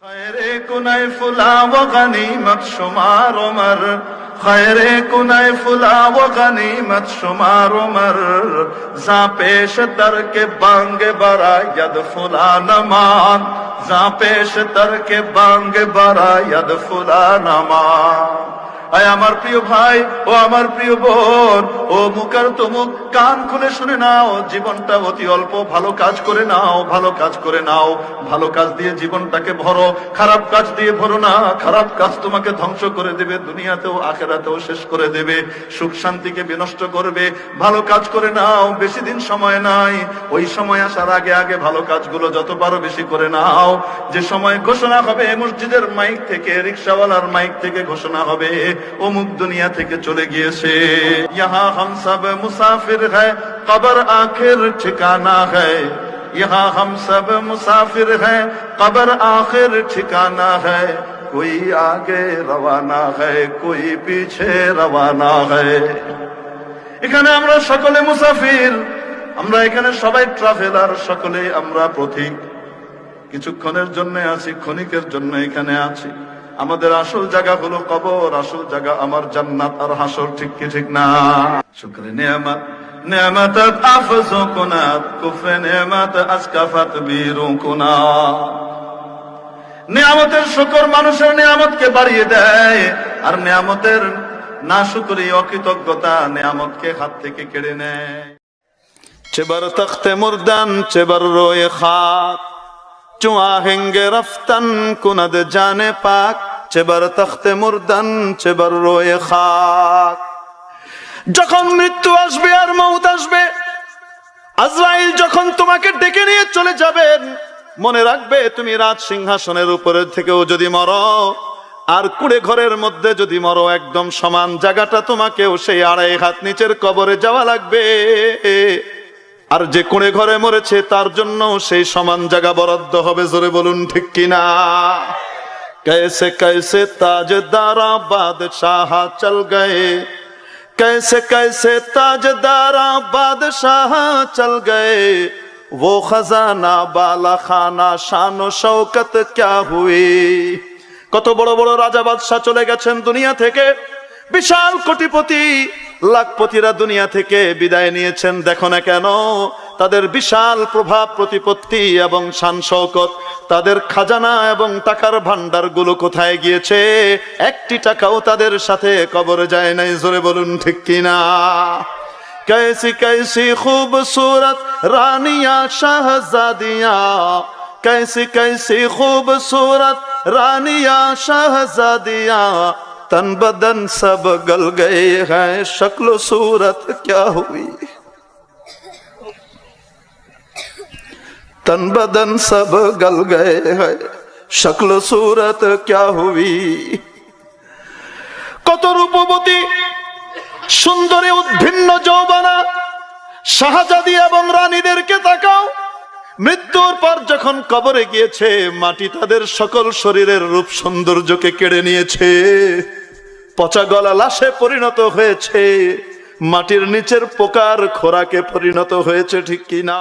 खैरे कुनाय फुला व गनीमत शुमार उमर, खैरे कुनाय फुला व गनीमत शुमार उमर, जा पेश तर के बांगे बरा यद फुला नमान, जा पेश तर के बांगे बरा यद फुला नमान। আয় আমার প্রিয় ভাই ও আমার প্রিয় বোন, ও মুকার তুমুক কান খুলে শুনে নাও, জীবনটা অতি অল্প, ভালো কাজ করে নাও, ভালো কাজ করে নাও, ভালো কাজ দিয়ে জীবনটাকে ভরো, খারাপ কাজ দিয়ে ভরো না। খারাপ কাজ তোমাকে ধ্বংস করে দেবে, দুনিয়াতেও আখিরাতেও শেষ করে দেবে, সুখ শান্তিকে বিনষ্ট করবে। ভালো কাজ করে নাও, বেশি দিন সময় নাই, ওই সময় আসার আগে আগে ভালো কাজগুলো যত পারো বেশি করে নাও। যে সময় ঘোষণা হবে মসজিদের মাইক থেকে, রিকশাওয়ালার মাইক থেকে ঘোষণা হবে অমুক দুনিয়া থেকে চলে গিয়েছে। यहाँ हम सब मुसाफिर है, कब्र आखिर ठिकाना है, यहाँ हम सब मुसाफिर है, कब्र आखिर ठिकाना है, कोई आगे रवाना है, कोई पीछे रवाना है। এখানে আমরা সকলে মুসাফির, আমরা এখানে সবাই ট্রাভেলার, সকলে আমরা পথিক, কিছুক্ষণের জন্য আছি, ক্ষণিকের জন্য এখানে আছি। আমাদের আসল জায়গা হলো কবর, আসল জায়গা আমার জান্নাত আর হাসর, ঠিক কি ঠিক না? শুকরে নেয়ামত নেয়ামতাত আফজু কুনাত, কুফরে নেয়ামত আসকাফাত বীরু কুনাত। নেয়ামতের শুকর মানুষের নেয়ামতকে বাড়িয়ে দেয়, আর নেয়ামতের নাশুকরি অকৃতজ্ঞতা নেয়ামতকে হাত থেকে কেড়ে নেয়। চেবার তখতে মুরদান চেবার রোয়ে খাক, চো আহেঙ্গে রফতান কুনাদ জানে পাক, চেবার তখতে মুরদান চেবার রোয়ে খাক। যখন মৃত্যু আসবে আর মউত আসবে, আজরাইল যখন তোমাকে ডেকে নিয়ে চলে যাবেন, মনে রাখবে তুমি রাজ সিংহাসনের উপরে থেকেও যদি মরো, আর কুড়ে ঘরের মধ্যে যদি মরো, একদম সমান জায়গাটা তোমাকেও সেই 2.5 হাত নিচের কবরে যাওয়া লাগবে। আর যে কুঁড়ে ঘরে মরেছে তার জন্য সেই সমান জায়গা বরাদ্দ হবে, জোরে বলুন ঠিক কিনা? कैसे कैसे ताजदारा बादशाह चल गए, कैसे कैसे ताजदारा बादशाह चल गए, वो खजाना बाला खाना शान शौकत क्या हुई। কত বড় বড় রাজা বাদশাহ চলে গেছেন দুনিয়া থেকে, বিশাল কোটিপতি লাখপতিরা দুনিয়া থেকে বিদায় নিয়েছেন। দেখো না কেন তাদের বিশাল প্রভাব প্রতিপত্তি এবং শান শৌকত, তাদের খাজানা এবং টাকার ভান্ডার গুলো কোথায় গিয়েছে? একটি টাকাও তাদের সাথে কবরে যায় নাই, জোরে বলুন ঠিক কিনা? कैसी कैसी खूबसूरत रानियां शहजादियां, कैसी कैसी खूबसूरत रानियां शहजादियां, तन बदन सब गल गए हैं, शक्ल सूरत क्या हुई। तन बदन सब गल गए हैं, शक्ल सूरत क्या हुई। কত রূপবতী সুন্দরী উদ্ভিন্ন যৌবনা শাহজাদি এবং রানীদেরকে তাকাও, মৃত্যুর পর যখন কবরে গিয়েছে, মাটি তাদের সকল শরীরের রূপ সৌন্দর্যকে কেড়ে নিয়েছে, পচা গলা লাশে পরিণত হয়েছে, মাটির নিচের পোকার খোরাকে পরিণত হয়েছে, ঠিক কিনা?